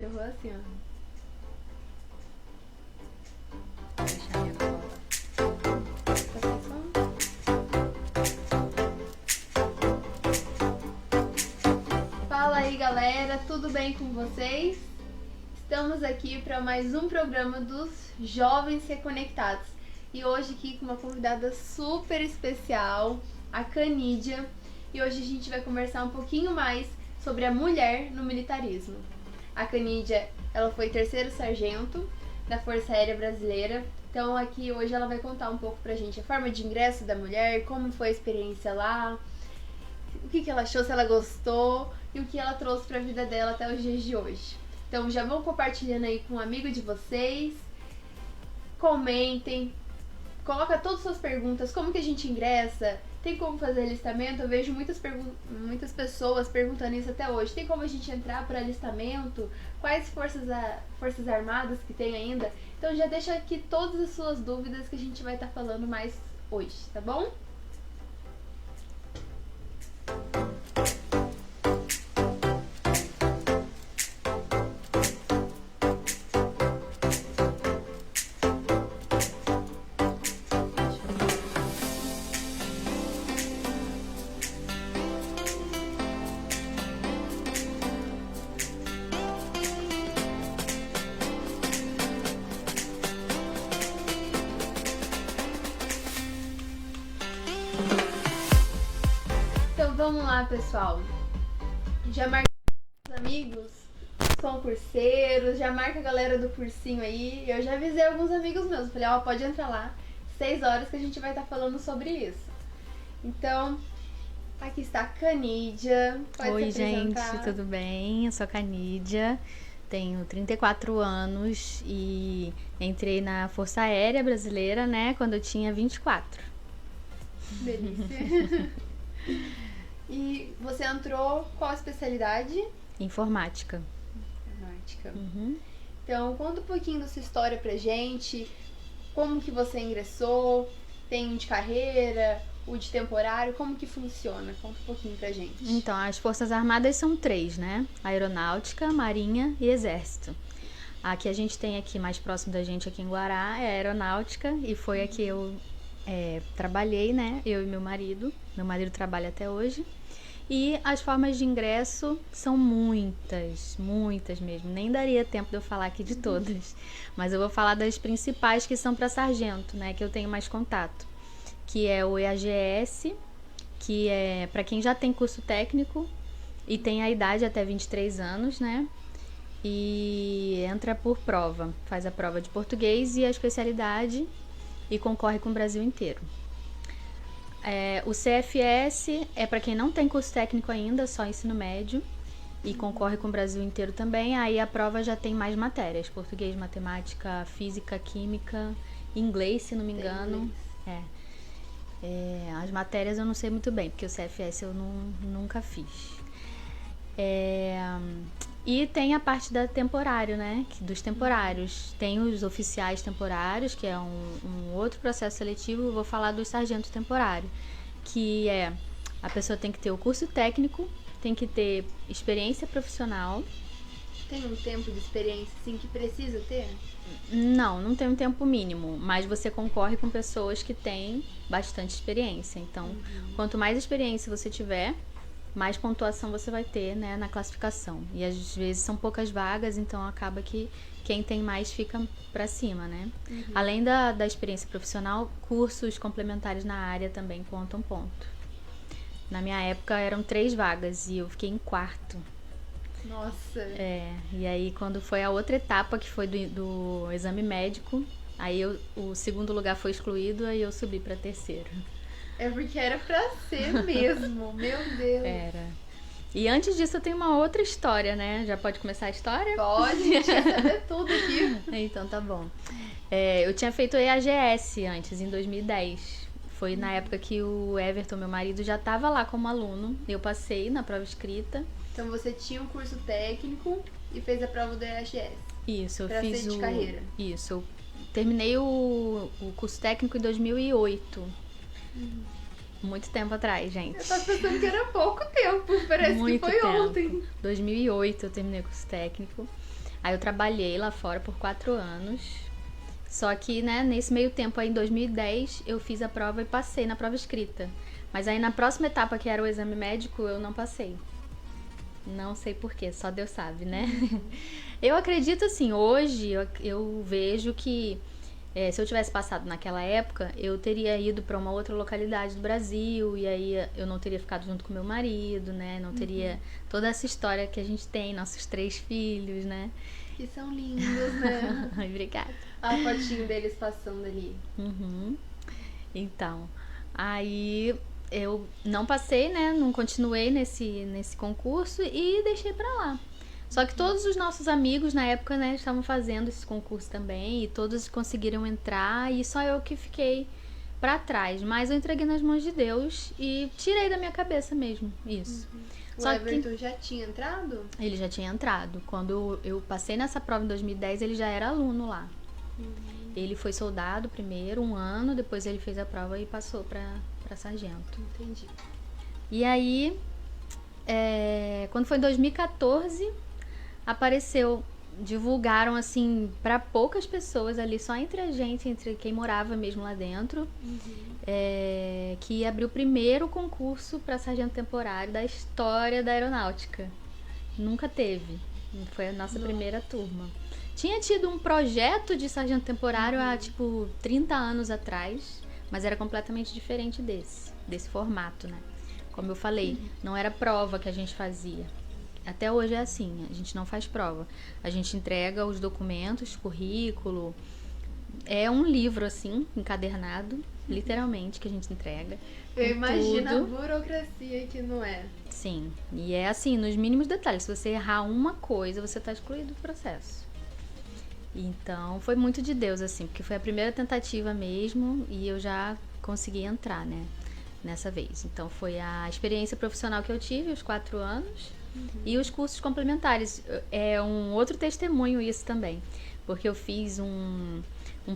Eu vou assim, ó. Vou deixar minha cola. Tá passando? Fala aí, galera, tudo bem com vocês? Estamos aqui para mais um programa dos Jovens Reconectados. E hoje aqui com uma convidada super especial, a Canídia. E hoje a gente vai conversar um pouquinho mais sobre a mulher no militarismo. A Canídia, ela foi terceiro sargento da Força Aérea Brasileira. Então aqui hoje ela vai contar um pouco pra gente a forma de ingresso da mulher, como foi a experiência lá, o que ela achou, se ela gostou e o que ela trouxe pra vida dela até os dias de hoje. Então já vão compartilhando aí com um amigo de vocês, comentem, coloca todas as suas perguntas, como que a gente ingressa, tem como fazer alistamento? Eu vejo muitas pessoas perguntando isso até hoje. Tem como a gente entrar para alistamento? Quais forças armadas que tem ainda? Então já deixa aqui todas as suas dúvidas que a gente vai estar falando mais hoje, tá bom? Então vamos lá, pessoal. Já marca os amigos, são curseiros, já marca a galera do cursinho aí. Eu já avisei alguns amigos meus, falei, ó, pode entrar lá, 6 horas que a gente vai estar falando sobre isso. Então, aqui está a Canídia. Pode Oi, se gente, apresentar. tudo bem? Eu sou a Canídia, tenho 34 anos e entrei na Força Aérea Brasileira, né, quando eu tinha 24. Delícia. E você entrou qual especialidade? Informática. Aeronáutica. Uhum. Então, conta um pouquinho da sua história pra gente. Como que você ingressou? Tem um de carreira, o de temporário? Como que funciona? Conta um pouquinho pra gente. Então, as Forças Armadas são 3, né? Aeronáutica, Marinha e Exército. A que a gente tem aqui mais próximo da gente aqui em Guará é a Aeronáutica e foi a que eu trabalhei, né? Eu e meu marido. Meu marido trabalha até hoje. E as formas de ingresso são muitas, muitas mesmo. Nem daria tempo de eu falar aqui de todas. Mas eu vou falar das principais que são para sargento, né? Que eu tenho mais contato. Que é o EAGS, que é para quem já tem curso técnico e tem a idade até 23 anos, né? E entra por prova. Faz a prova de português e a especialidade e concorre com o Brasil inteiro. O CFS é para quem não tem curso técnico ainda, só ensino médio, e concorre com o Brasil inteiro também. Aí a prova já tem mais matérias: português, matemática, física, química, inglês, se não me engano. As matérias eu não sei muito bem, porque o CFS eu nunca fiz. E tem a parte da temporário, né? Dos temporários. Tem os oficiais temporários, que é um outro processo seletivo. Eu vou falar do sargento temporário, que é a pessoa tem que ter o curso técnico, tem que ter experiência profissional. Tem um tempo de experiência assim que precisa ter? Não tem um tempo mínimo, mas você concorre com pessoas que têm bastante experiência. Então, quanto mais experiência você tiver, mais pontuação você vai ter, né, na classificação. E às vezes são poucas vagas, então acaba que quem tem mais fica pra cima, né? Além da experiência profissional, cursos complementares na área também contam ponto. Na minha época eram 3 vagas e eu fiquei em quarto. Nossa. E aí quando foi a outra etapa, que foi do exame médico, aí o segundo lugar foi excluído, aí eu subi pra terceiro. É porque era pra ser mesmo, meu Deus. Era. E antes disso eu tenho uma outra história, né? Já pode começar a história? Pode, a gente quer saber tudo aqui. Então tá bom. Eu tinha feito o EAGS antes, em 2010. Foi na época que o Everton, meu marido, já estava lá como aluno. Eu passei na prova escrita. Então você tinha um curso técnico e fez a prova do EAGS. Isso, eu pra fiz ser de carreira. Isso, eu terminei o curso técnico em 2008. Muito tempo atrás, gente. Eu tava pensando que era pouco tempo, parece Muito que foi tempo. ontem. 2008 eu terminei o curso técnico. Aí eu trabalhei lá fora por 4 anos. Só que, né, nesse meio tempo aí, em 2010, eu fiz a prova e passei na prova escrita. Mas aí na próxima etapa, que era o exame médico, eu não passei. Não sei porquê, só Deus sabe, né? Eu acredito assim, hoje eu vejo que se eu tivesse passado naquela época, eu teria ido para uma outra localidade do Brasil e aí eu não teria ficado junto com meu marido, né? Não teria toda essa história que a gente tem, nossos 3 filhos, né? Que são lindos, né? Obrigada. A fotinho deles passando ali. Então, aí eu não passei, né? Não continuei nesse concurso e deixei pra lá. Só que todos os nossos amigos na época, né, estavam fazendo esse concurso também e todos conseguiram entrar e só eu que fiquei pra trás. Mas eu entreguei nas mãos de Deus e tirei da minha cabeça mesmo isso. O Só Everton já tinha entrado? Ele já tinha entrado. Quando eu passei nessa prova em 2010, ele já era aluno lá. Ele foi soldado primeiro, 1 ano, depois ele fez a prova e passou pra sargento. Entendi. E aí, quando foi em 2014, divulgaram assim pra poucas pessoas ali, só entre a gente, entre quem morava mesmo lá dentro, que ia abrir o primeiro concurso pra sargento temporário da história da aeronáutica. Nunca teve. Foi a nossa primeira turma. Tinha tido um projeto de sargento temporário há, 30 anos atrás, mas era completamente diferente desse formato, né? Como eu falei, não era prova que a gente fazia. Até hoje é assim, a gente não faz prova. A gente entrega os documentos, currículo. É um livro, assim, encadernado, literalmente, que a gente entrega. Eu imagino a burocracia que não é. Sim, e é assim, nos mínimos detalhes. Se você errar uma coisa, você está excluído do processo. Então, foi muito de Deus, assim, porque foi a primeira tentativa mesmo e eu já consegui entrar, né, nessa vez. Então, foi a experiência profissional que eu tive, os 4 anos, e os cursos complementares. É um outro testemunho isso também, porque eu fiz um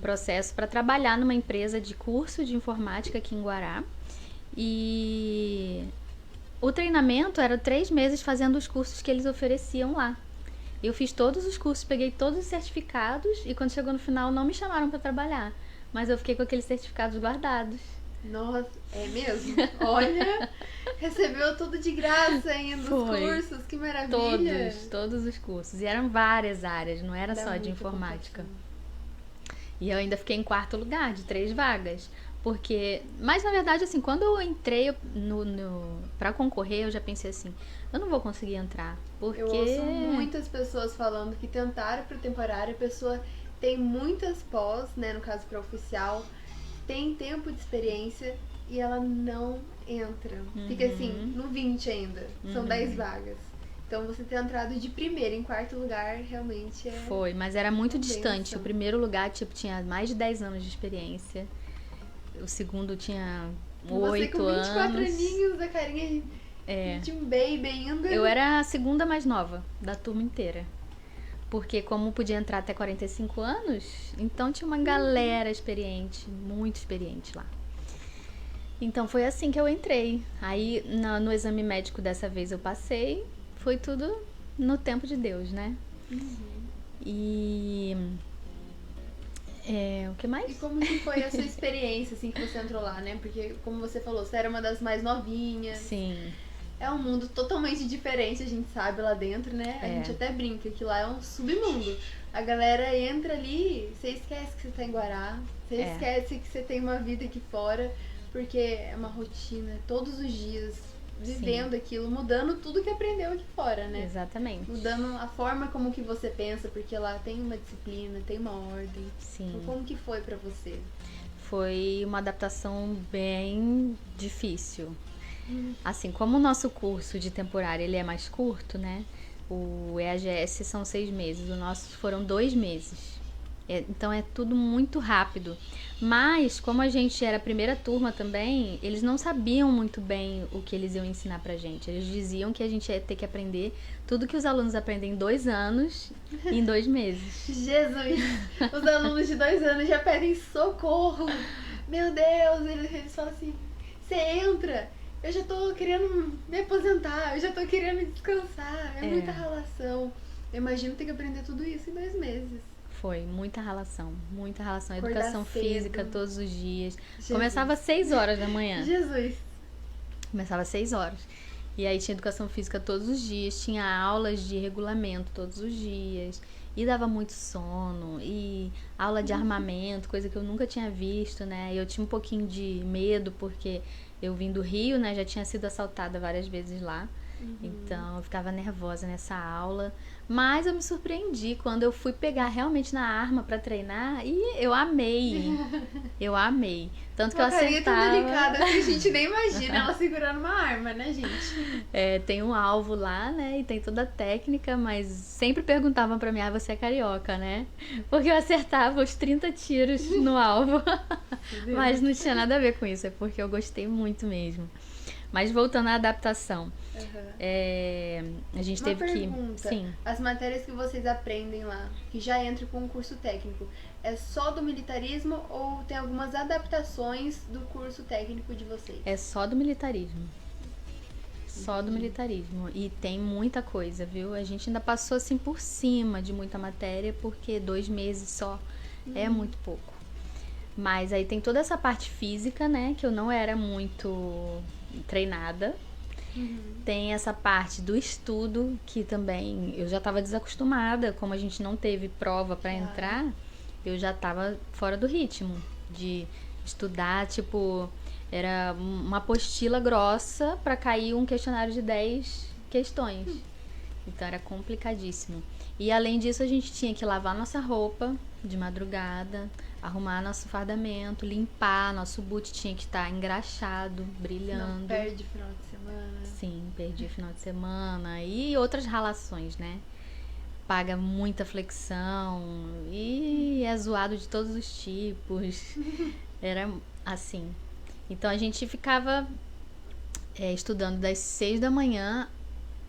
processo para trabalhar numa empresa de curso de informática aqui em Guará e o treinamento era 3 meses fazendo os cursos que eles ofereciam lá. Eu fiz todos os cursos, peguei todos os certificados e quando chegou no final não me chamaram para trabalhar, mas eu fiquei com aqueles certificados guardados. Nossa, é mesmo? Olha, recebeu tudo de graça ainda, os cursos, que maravilha! Todos os cursos, e eram várias áreas, não era só de informática. E eu ainda fiquei em 4º lugar, de 3 vagas. Porque, mas na verdade, assim, quando eu entrei pra concorrer, eu já pensei assim, eu não vou conseguir entrar, porque... Eu ouço muitas pessoas falando que tentaram pro temporário, a pessoa tem muitas pós, né, no caso para oficial, tem tempo de experiência e ela não entra. Fica assim, no 20 ainda, são 10 vagas. Então você ter entrado de primeiro em 4º lugar realmente é... Foi, mas era muito distante. O primeiro lugar, tinha mais de 10 anos de experiência. O segundo tinha 8 anos. Você com 24 aninhos, a carinha de um baby ainda. Eu era a segunda mais nova da turma inteira. Porque como podia entrar até 45 anos, então tinha uma galera experiente, muito experiente lá. Então foi assim que eu entrei. Aí no exame médico dessa vez eu passei. Foi tudo no tempo de Deus, né? E... o que mais? E como que foi a sua experiência, assim, que você entrou lá, né? Porque, como você falou, você era uma das mais novinhas. Sim. É um mundo totalmente diferente, a gente sabe, lá dentro, né? A gente até brinca que lá é um submundo. A galera entra ali, você esquece que você tá em Guará, você esquece que você tem uma vida aqui fora, porque é uma rotina, todos os dias, vivendo aquilo, mudando tudo que aprendeu aqui fora, né? Exatamente. Mudando a forma como que você pensa, porque lá tem uma disciplina, tem uma ordem. Sim. Então, como que foi pra você? Foi uma adaptação bem difícil. Assim, como o nosso curso de temporário ele é mais curto, né? O EAGS são 6 meses, o nosso foram 2 meses. Então é tudo muito rápido. Mas, como a gente era a primeira turma também, eles não sabiam muito bem o que eles iam ensinar pra gente. Eles diziam que a gente ia ter que aprender tudo que os alunos aprendem em 2 anos em 2 meses. Jesus! Os alunos de 2 anos já pedem socorro! Meu Deus! Eles falam assim, você entra! Eu já tô querendo me aposentar, eu já tô querendo descansar, é muita relação. Eu imagino ter que aprender tudo isso em 2 meses. Foi muita relação, muita relação. Acordar Educação cedo. física todos os dias. Jesus. Começava às 6 horas da manhã. Jesus. Começava às 6 horas. E aí tinha educação física todos os dias, tinha aulas de regulamento todos os dias. E dava muito sono, e aula de armamento, coisa que eu nunca tinha visto, né? E eu tinha um pouquinho de medo, porque eu vim do Rio, né? Já tinha sido assaltada várias vezes lá. Então eu ficava nervosa nessa aula. Mas eu me surpreendi quando eu fui pegar realmente na arma pra treinar e eu amei. Eu amei. Tanto que eu Uma carinha tão acertava. delicada que a gente nem imagina ela segurando uma arma, né, gente? Tem um alvo lá, né? E tem toda a técnica, mas sempre perguntavam pra mim, você é carioca, né? Porque eu acertava os 30 tiros no alvo. Mas não tinha nada a ver com isso, é porque eu gostei muito mesmo. Mas voltando à adaptação, a gente Uma teve pergunta. que... Sim. As matérias que vocês aprendem lá, que já entra com o curso técnico, é só do militarismo ou tem algumas adaptações do curso técnico de vocês? É só do militarismo. Só do militarismo. E tem muita coisa, viu? A gente ainda passou assim por cima de muita matéria, porque 2 meses só é muito pouco. Mas aí tem toda essa parte física, né? Que eu não era muito treinada. Tem essa parte do estudo, que também eu já estava desacostumada. Como a gente não teve prova para entrar, eu já estava fora do ritmo de estudar, tipo... Era uma apostila grossa para cair um questionário de 10 questões. Então era complicadíssimo. E além disso, a gente tinha que lavar nossa roupa de madrugada, arrumar nosso fardamento, limpar, nosso boot tinha que estar engraxado, brilhando. Não perde final de semana. Sim, perdi final de semana e outras ralações, né? Paga muita flexão e é zoado de todos os tipos. Era assim. Então a gente ficava estudando das 6 da manhã,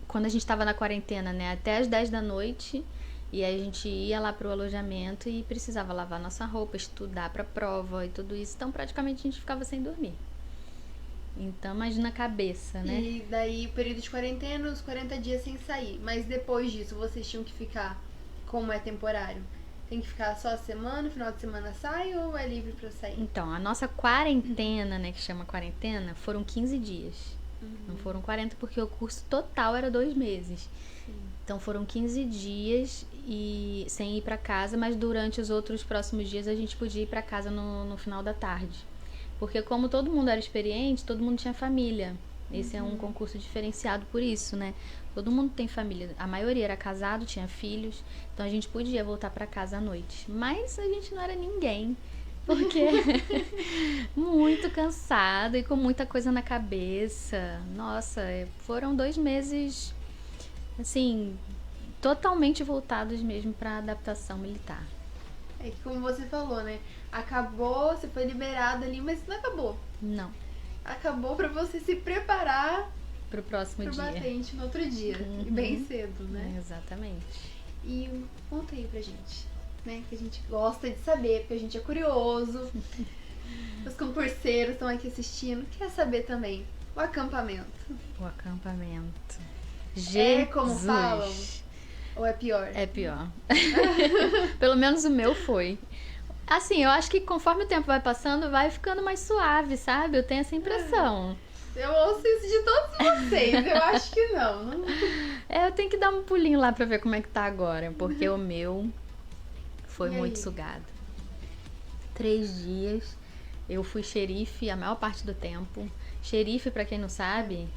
quando a gente estava na quarentena, né, até as 10 da noite. E aí a gente ia lá pro alojamento e precisava lavar nossa roupa, estudar pra prova e tudo isso. Então praticamente a gente ficava sem dormir. Então imagina a cabeça, né? E daí, período de quarentena, os 40 dias sem sair. Mas depois disso, vocês tinham que ficar, como é temporário? Tem que ficar só a semana, final de semana sai ou é livre pra sair? Então, a nossa quarentena, né, que chama quarentena, foram 15 dias. Não foram 40 porque o curso total era 2 meses. Então foram 15 dias e sem ir pra casa, mas durante os outros próximos dias a gente podia ir pra casa no final da tarde. Porque como todo mundo era experiente, todo mundo tinha família. Esse é um concurso diferenciado por isso, né? Todo mundo tem família. A maioria era casado, tinha filhos. Então a gente podia voltar pra casa à noite. Mas a gente não era ninguém. Porque muito cansado e com muita coisa na cabeça. Nossa, foram 2 meses, assim, totalmente voltados mesmo pra adaptação militar. É que como você falou, né? Acabou, você foi liberado ali, mas não acabou. Não, Acabou pra você se preparar pro próximo pro dia. batente no outro dia. E bem cedo, né? Exatamente. E conta aí pra gente, né? Que a gente gosta de saber, porque a gente é curioso. Os concurseiros estão aqui assistindo, quer saber também. O acampamento. O acampamento. É como Jesus. falam? Ou é pior? É pior. Pelo menos o meu foi. Assim, eu acho que conforme o tempo vai passando, vai ficando mais suave, sabe? Eu tenho essa impressão. Eu ouço isso de todos vocês, eu acho que não. Eu tenho que dar um pulinho lá pra ver como é que tá agora, porque o meu foi E muito aí? sugado. 3 dias, eu fui xerife a maior parte do tempo. Xerife, pra quem não sabe,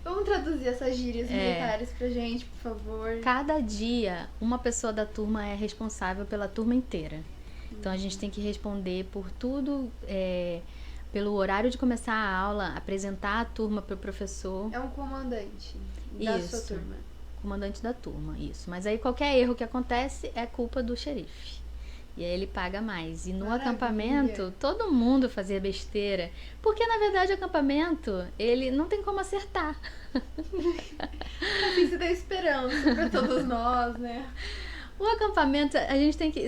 Vamos traduzir essas gírias militares pra gente, por favor. cada dia uma pessoa da turma é responsável pela turma inteira. Então a gente tem que responder por tudo, pelo horário de começar a aula, apresentar a turma pro professor. É um comandante da Isso. sua turma. Comandante da turma, isso. Mas aí qualquer erro que acontece é culpa do xerife. E aí ele paga mais. E no Maravilha. acampamento, todo mundo fazia besteira. Porque, na verdade, o acampamento, ele não tem como acertar. Assim você dá esperança pra todos nós, né? O acampamento,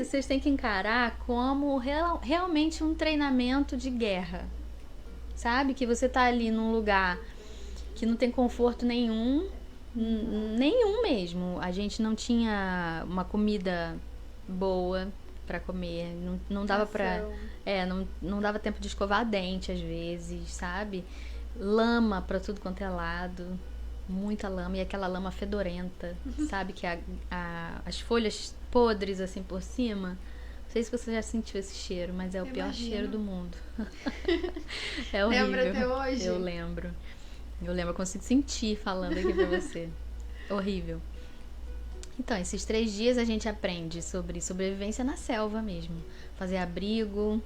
vocês têm que encarar como realmente um treinamento de guerra. Sabe? Que você tá ali num lugar que não tem conforto nenhum. Nenhum mesmo. A gente não tinha uma comida boa pra comer. Não dava pra. Não dava tempo de escovar dente às vezes, sabe? Lama pra tudo quanto é lado. Muita lama. E aquela lama fedorenta, sabe? Que as folhas podres assim por cima. Não sei se você já sentiu esse cheiro, mas é o pior cheiro do mundo. É horrível. Lembra até hoje? Eu lembro, eu consigo sentir falando aqui pra você. Horrível. Então, esses 3 dias a gente aprende sobre sobrevivência na selva mesmo. Fazer abrigo,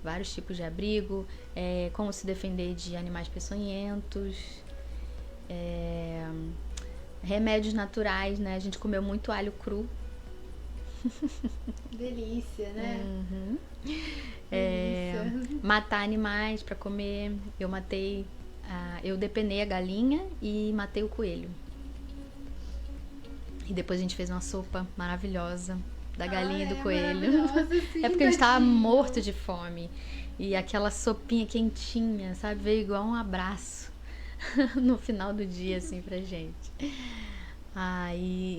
vários tipos de abrigo, como se defender de animais peçonhentos, remédios naturais, né? A gente comeu muito alho cru. Delícia, né? Delícia. Matar animais pra comer. Eu depenei a galinha e matei o coelho. E depois a gente fez uma sopa maravilhosa da galinha e do coelho. Sim, é porque a gente tava morto de fome. E aquela sopinha quentinha, sabe? Veio igual um abraço no final do dia, assim, pra gente.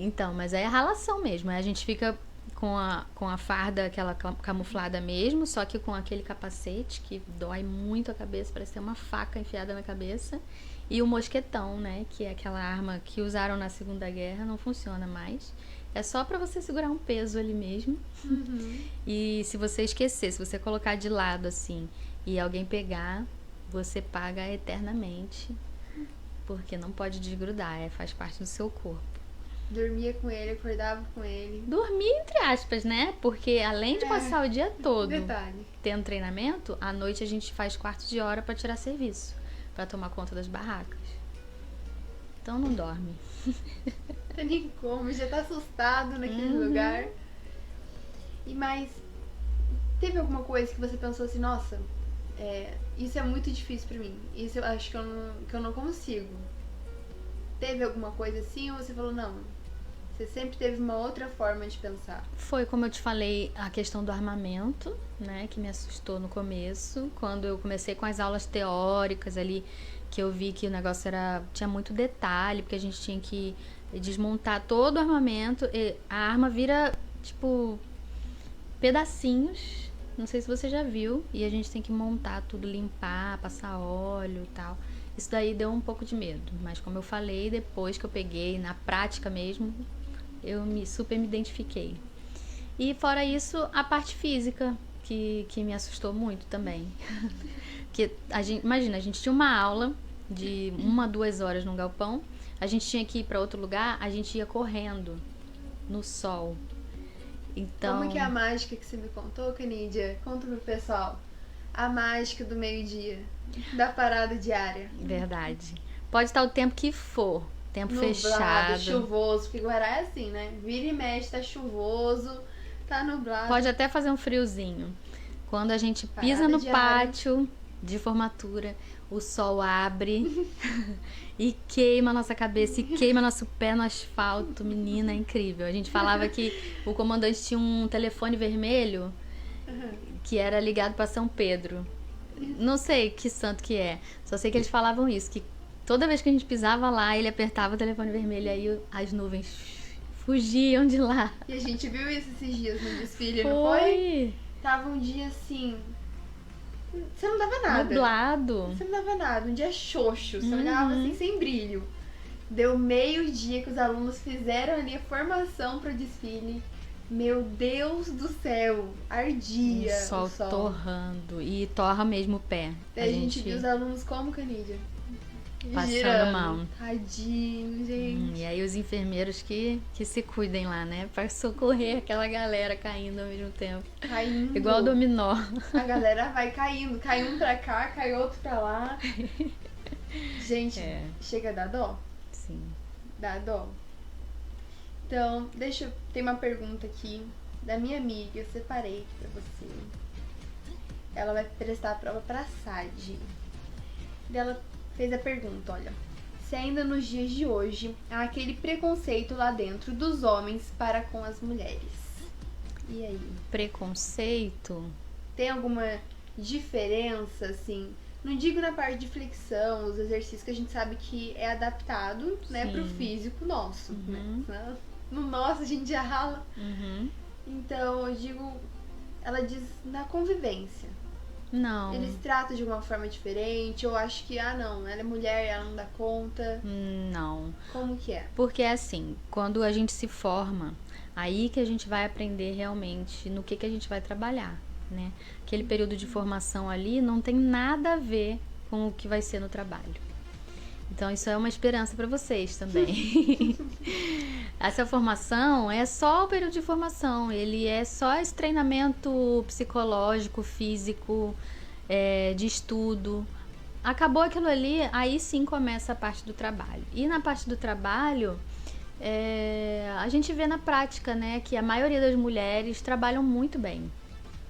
Então, mas é a ralação mesmo. A gente fica com a farda, aquela camuflada mesmo, só que com aquele capacete que dói muito a cabeça, parece ter uma faca enfiada na cabeça. E o mosquetão, né, que é aquela arma que usaram na Segunda Guerra, não funciona mais. É só pra você segurar um peso ali mesmo. E se você esquecer, se você colocar de lado assim e alguém pegar, você paga eternamente, porque não pode desgrudar, faz parte do seu corpo. Dormia com ele, acordava com ele. Dormia entre aspas, né? Porque além de passar o dia todo tendo treinamento, à noite a gente faz quarto de hora pra tirar serviço, pra tomar conta das barracas. Então não dorme. Não tem nem como, já tá assustado naquele lugar. Mas teve alguma coisa que você pensou assim, nossa, isso é muito difícil pra mim, isso eu acho que eu não consigo? Teve alguma coisa assim ou você falou, não, você sempre teve uma outra forma de pensar? Foi, como eu te falei, a questão do armamento, né, que me assustou no começo, quando eu comecei com as aulas teóricas ali, que eu vi que o negócio tinha muito detalhe, porque a gente tinha que desmontar todo o armamento, e a arma vira, tipo, pedacinhos, não sei se você já viu, e a gente tem que montar tudo, limpar, passar óleo e tal. Isso daí deu um pouco de medo, mas como eu falei, depois que eu peguei, na prática mesmo, eu super me identifiquei. E fora isso, a parte física, que me assustou muito também. Que imagina, a gente tinha uma aula de 1-2 horas no galpão, a gente tinha que ir para outro lugar, a gente ia correndo no sol. Então... Como que é a mágica que você me contou, Canidia? Conta pro pessoal. A mágica do meio-dia, da parada diária. Verdade. Pode estar o tempo que for, tempo nublado, fechado, chuvoso, porque Guará é assim, né? Vira e mexe, tá chuvoso, tá nublado. Pode até fazer um friozinho. Quando a gente pisa no pátio de formatura, o sol abre e queima a nossa cabeça e queima nosso pé no asfalto. Menina, é incrível. A gente falava que o comandante tinha um telefone vermelho que era ligado para São Pedro. Não sei que santo que é. Só sei que eles falavam isso, que toda vez que a gente pisava lá, ele apertava o telefone vermelho e aí as nuvens fugiam de lá. E a gente viu isso esses dias no desfile, não foi? Tava um dia assim... Você não dava nada. Nublado. Você não dava nada. Um dia xoxo. Você olhava assim, sem brilho. Deu meio-dia que os alunos fizeram ali a formação pro desfile. Meu Deus do céu, ardia o sol torrando. E torra mesmo o pé. Daí a gente viu os alunos como, Canidia? Passando mal. Tadinho, gente. E aí os enfermeiros que se cuidem lá, né? Pra socorrer aquela galera caindo ao mesmo tempo. Caindo. Igual dominó. A galera vai caindo. Cai um pra cá, cai outro pra lá. Gente, chega a dar dó? Sim. Dá dó. Então, tem uma pergunta aqui da minha amiga, eu separei aqui pra você. Ela vai prestar a prova pra SAD. Ela fez a pergunta, olha. Se ainda nos dias de hoje há aquele preconceito lá dentro dos homens para com as mulheres. E aí? Preconceito? Tem alguma diferença, assim, Não digo na parte de flexão, os exercícios que a gente sabe que é adaptado, né, pro físico nosso, né? No nosso a gente já rala. Então, eu digo, ela diz na convivência. Não. Eles tratam de uma forma diferente, ou acho que, não, ela é mulher, ela não dá conta. Não. Como que é? Porque assim, quando a gente se forma, aí que a gente vai aprender realmente no que a gente vai trabalhar, né? Aquele período de formação ali não tem nada a ver com o que vai ser no trabalho. Então isso é uma esperança para vocês também. Essa formação é só o período de formação, ele é só esse treinamento psicológico, físico, de estudo. Acabou aquilo ali, aí sim começa a parte do trabalho. E na parte do trabalho, a gente vê na prática, né, que a maioria das mulheres trabalham muito bem.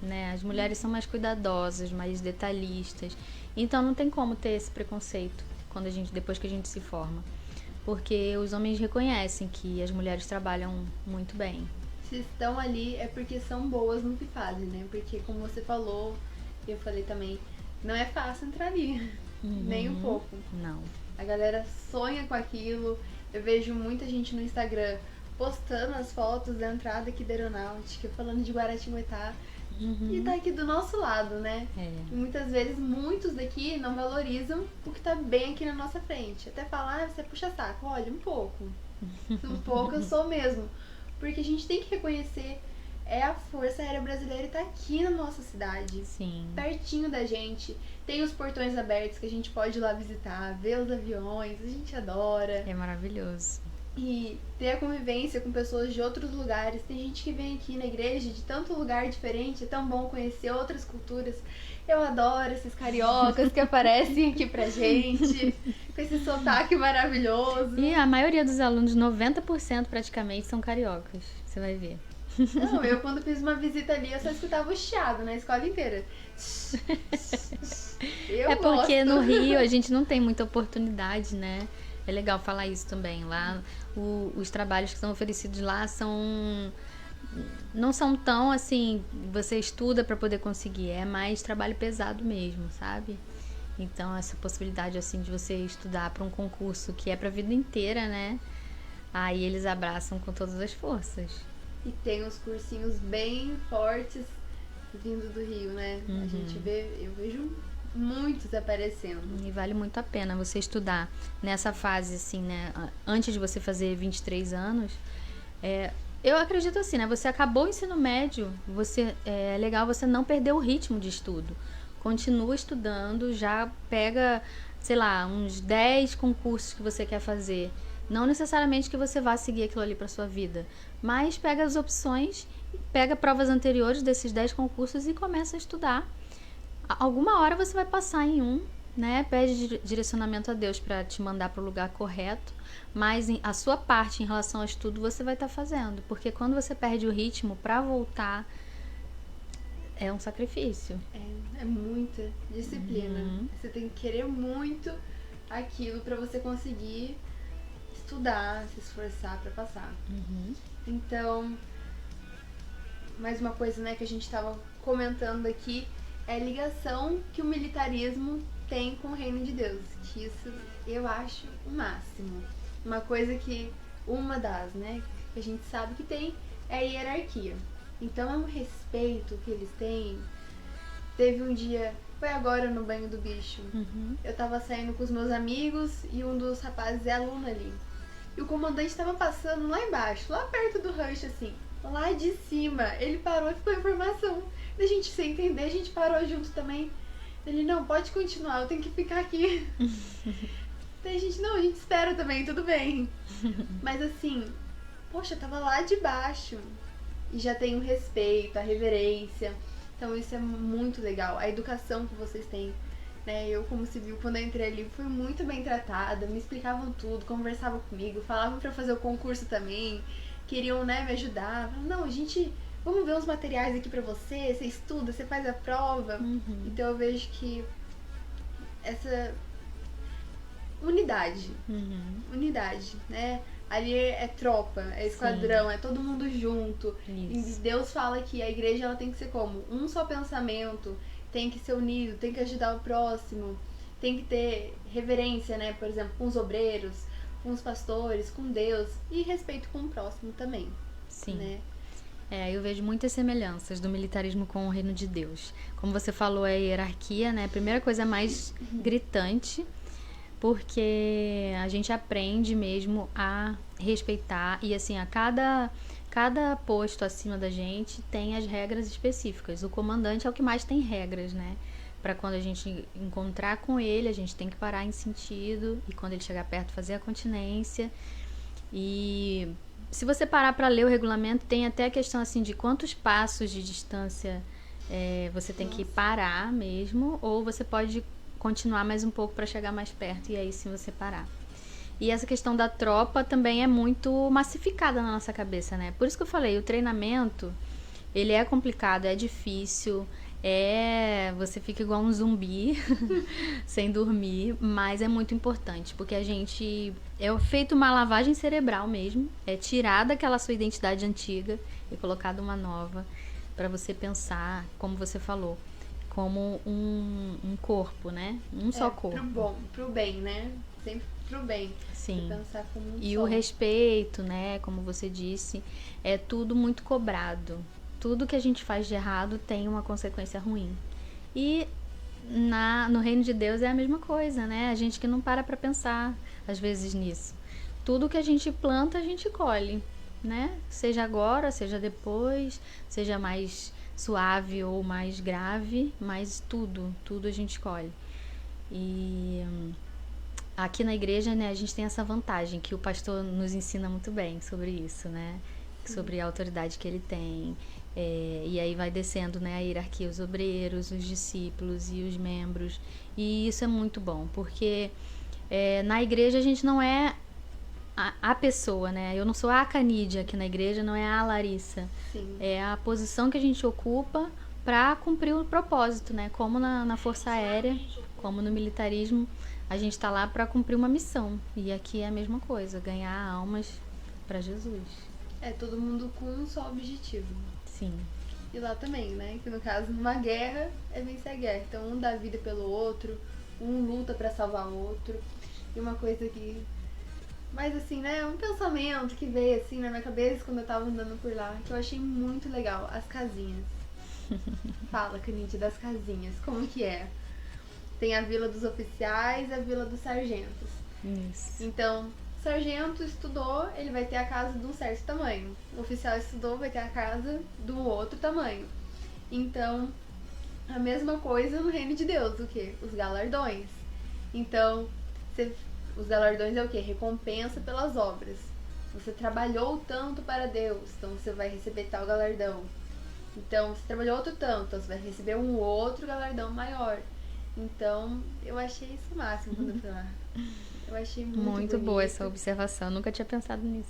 Né? As mulheres são mais cuidadosas, mais detalhistas. Então não tem como ter esse preconceito depois que a gente se forma. Porque os homens reconhecem que as mulheres trabalham muito bem. Se estão ali é porque são boas no que fazem, né? Porque como você falou, eu falei também, não é fácil entrar ali. Nem um pouco. Não. A galera sonha com aquilo. Eu vejo muita gente no Instagram postando as fotos da entrada aqui da aeronáutica, falando de Guaratinguetá. E tá aqui do nosso lado, né? E muitas vezes, muitos daqui não valorizam o que tá bem aqui na nossa frente. Até falar, você puxa saco. Olha, um pouco. Um pouco eu sou mesmo. Porque a gente tem que reconhecer, a Força Aérea Brasileira tá aqui na nossa cidade. Sim. Pertinho da gente. Tem os portões abertos que a gente pode ir lá visitar, ver os aviões, a gente adora. É maravilhoso. E ter a convivência com pessoas de outros lugares. Tem gente que vem aqui na igreja de tanto lugar diferente. É tão bom conhecer outras culturas. Eu adoro esses cariocas que aparecem aqui pra gente, com esse sotaque maravilhoso. E a maioria dos alunos, 90% praticamente, são cariocas. Você vai ver. Não, eu quando fiz uma visita ali, eu só escutava o chiado na escola inteira. Eu porque gosto. no Rio a gente não tem muita oportunidade, né? É legal falar isso também. Lá, os trabalhos que são oferecidos lá não são tão assim, você estuda para poder conseguir. É mais trabalho pesado mesmo, sabe? Então, essa possibilidade assim de você estudar para um concurso que é para a vida inteira, né? Aí eles abraçam com todas as forças. E tem uns cursinhos bem fortes vindo do Rio, né? A gente vê, eu vejo muitos aparecendo. E vale muito a pena você estudar nessa fase, assim, né? Antes de você fazer 23 anos. Eu acredito assim, né? Você acabou o ensino médio, é legal você não perder o ritmo de estudo. Continua estudando, já pega, sei lá, uns 10 concursos que você quer fazer. Não necessariamente que você vá seguir aquilo ali para sua vida, mas pega as opções, pega provas anteriores desses 10 concursos e começa a estudar. Alguma hora você vai passar em um, né? Pede direcionamento a Deus para te mandar para o lugar correto, mas a sua parte em relação ao estudo você vai estar fazendo, porque quando você perde o ritmo para voltar, é um sacrifício. É muita disciplina. Você tem que querer muito aquilo para você conseguir estudar, se esforçar para passar. Então, mais uma coisa, né, que a gente estava comentando aqui é a ligação que o militarismo tem com o reino de Deus, que isso eu acho o máximo. Uma coisa que, uma das, né, que a gente sabe que tem é a hierarquia. Então é um respeito que eles têm. Teve um dia, foi agora no Banho do Bicho, eu tava saindo com os meus amigos e um dos rapazes é aluno ali. E o comandante tava passando lá embaixo, lá perto do rancho, assim, lá de cima. Ele parou e ficou a informação. Da gente sem entender, a gente parou junto também. Ele, não, pode continuar, eu tenho que ficar aqui. Daí a gente, não, a gente espera também, tudo bem. Mas assim, poxa, tava lá de baixo. E já tem o respeito, a reverência. Então isso é muito legal. A educação que vocês têm, né? Eu, como civil, quando eu entrei ali, fui muito bem tratada. Me explicavam tudo, conversavam comigo, falavam pra fazer o concurso também. Queriam, né, me ajudar. Falavam, não, vamos ver uns materiais aqui pra você estuda, você faz a prova. Então eu vejo que essa unidade, né? Ali é tropa, é esquadrão, é todo mundo junto. Isso. E Deus fala que a igreja ela tem que ser como? Um só pensamento. tem que ser unido, tem que ajudar o próximo, tem que ter reverência, né? Por exemplo, com os obreiros, com os pastores, com Deus e respeito com o próximo também. Sim. Né? Eu vejo muitas semelhanças do militarismo com o reino de Deus. Como você falou, é a hierarquia, né? A primeira coisa mais gritante, porque a gente aprende mesmo a respeitar e assim, a cada posto acima da gente tem as regras específicas. O comandante é o que mais tem regras, né? Para quando a gente encontrar com ele, a gente tem que parar em sentido e quando ele chegar perto fazer a continência. E se você parar para ler o regulamento, tem até a questão assim de quantos passos de distância você tem que parar mesmo, ou você pode continuar mais um pouco para chegar mais perto e aí sim você parar. E essa questão da tropa também é muito massificada na nossa cabeça, né? Por isso que eu falei, o treinamento, ele é complicado, é difícil, você fica igual um zumbi, sem dormir, mas é muito importante, porque a gente é feito uma lavagem cerebral mesmo, é tirada aquela sua identidade antiga e colocada uma nova, para você pensar, como você falou, como um corpo, né? Um só corpo. Pro bom, pro bem, né? Sempre pro bem. Sim. Pensar como um e só. o respeito, né? Como você disse, é tudo muito cobrado. Tudo que a gente faz de errado tem uma consequência ruim. E no reino de Deus é a mesma coisa, né? A gente que não para pensar, às vezes, nisso. Tudo que a gente planta, a gente colhe, né? Seja agora, seja depois, seja mais suave ou mais grave, mas tudo a gente colhe. E aqui na igreja, né, a gente tem essa vantagem que o pastor nos ensina muito bem sobre isso, né? Sobre a autoridade que ele tem. E aí vai descendo, né, a hierarquia, os obreiros, os discípulos e os membros. E isso é muito bom, porque na igreja a gente não é a pessoa, né? Eu não sou a Canídia aqui na igreja, não é a Larissa. Sim. É a posição que a gente ocupa para cumprir o propósito, né? Como na Força Aérea, como no militarismo, a gente está lá para cumprir uma missão. E aqui é a mesma coisa, ganhar almas para Jesus. Todo mundo com um só objetivo. Sim. E lá também, né? Que no caso, numa guerra, é vencer a guerra. Então, um dá vida pelo outro, um luta pra salvar o outro. E uma coisa que... Mas assim, né? Um pensamento que veio assim na minha cabeça quando eu tava andando por lá, que eu achei muito legal. As casinhas. Fala, Canite, das casinhas. Como que é? Tem a vila dos oficiais e a vila dos sargentos. Isso. Então... O sargento estudou, ele vai ter a casa de um certo tamanho. O oficial estudou, vai ter a casa de um outro tamanho. Então, a mesma coisa no reino de Deus, o quê? Os galardões. Então, os galardões é o quê? Recompensa pelas obras. Você trabalhou tanto para Deus, então você vai receber tal galardão. Então, você trabalhou outro tanto, então você vai receber um outro galardão maior. Então, eu achei isso o máximo quando eu fui lá. Eu achei muito boa essa observação, eu nunca tinha pensado nisso.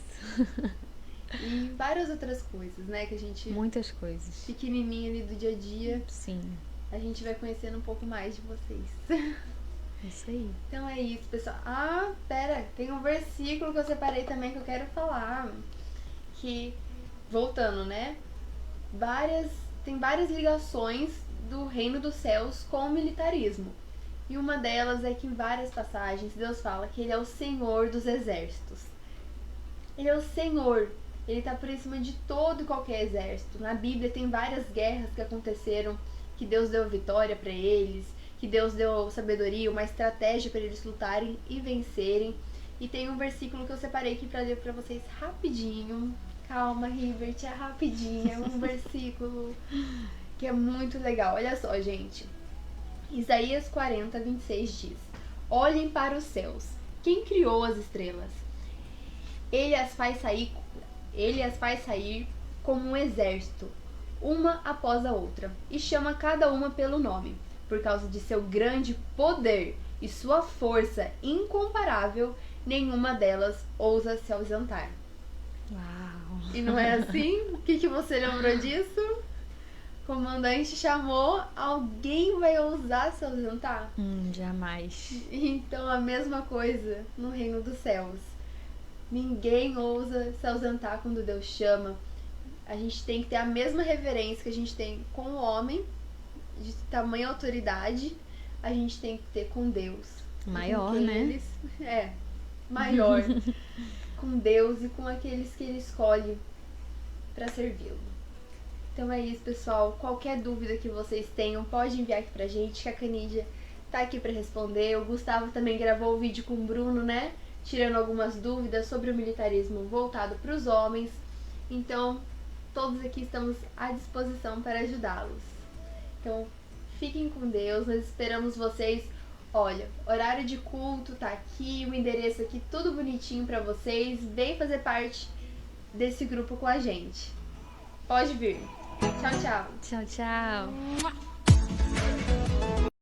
E várias outras coisas, né, que a gente... Muitas coisas. Pequenininha ali do dia a dia. Sim. A gente vai conhecendo um pouco mais de vocês. Isso aí. Então é isso, pessoal. Pera, tem um versículo que eu separei também que eu quero falar. Que, voltando, né, tem várias ligações do reino dos céus com o militarismo. E uma delas é que em várias passagens Deus fala que Ele é o Senhor dos exércitos. Ele é o Senhor. Ele está por cima de todo e qualquer exército. Na Bíblia tem várias guerras que aconteceram, que Deus deu vitória para eles, que Deus deu sabedoria, uma estratégia para eles lutarem e vencerem. E tem um versículo que eu separei aqui para ler para vocês rapidinho. Calma, Rivert, é rapidinho. É um versículo que é muito legal. Olha só, gente. Isaías 40, 26 diz: Olhem para os céus. Quem criou as estrelas? Ele as faz sair como um exército, uma após a outra, e chama cada uma pelo nome, por causa de seu grande poder e sua força incomparável, nenhuma delas ousa se ausentar. Uau! E não é assim? O que você lembrou disso? O comandante chamou, alguém vai ousar se ausentar? Jamais. Então a mesma coisa no reino dos céus. Ninguém ousa se ausentar quando Deus chama. A gente tem que ter a mesma reverência que a gente tem com o homem de tamanha autoridade a gente tem que ter com Deus. Maior, né? Maior. Com Deus e com aqueles que Ele escolhe para servi-lo. Então é isso, pessoal. Qualquer dúvida que vocês tenham, pode enviar aqui pra gente, que a Canídia tá aqui para responder. O Gustavo também gravou o vídeo com o Bruno, né? Tirando algumas dúvidas sobre o militarismo voltado para os homens. Então, todos aqui estamos à disposição para ajudá-los. Então, fiquem com Deus, nós esperamos vocês. Olha, horário de culto tá aqui, o endereço aqui, tudo bonitinho para vocês. Vem fazer parte desse grupo com a gente. Pode vir. Tchau, tchau. Tchau, tchau.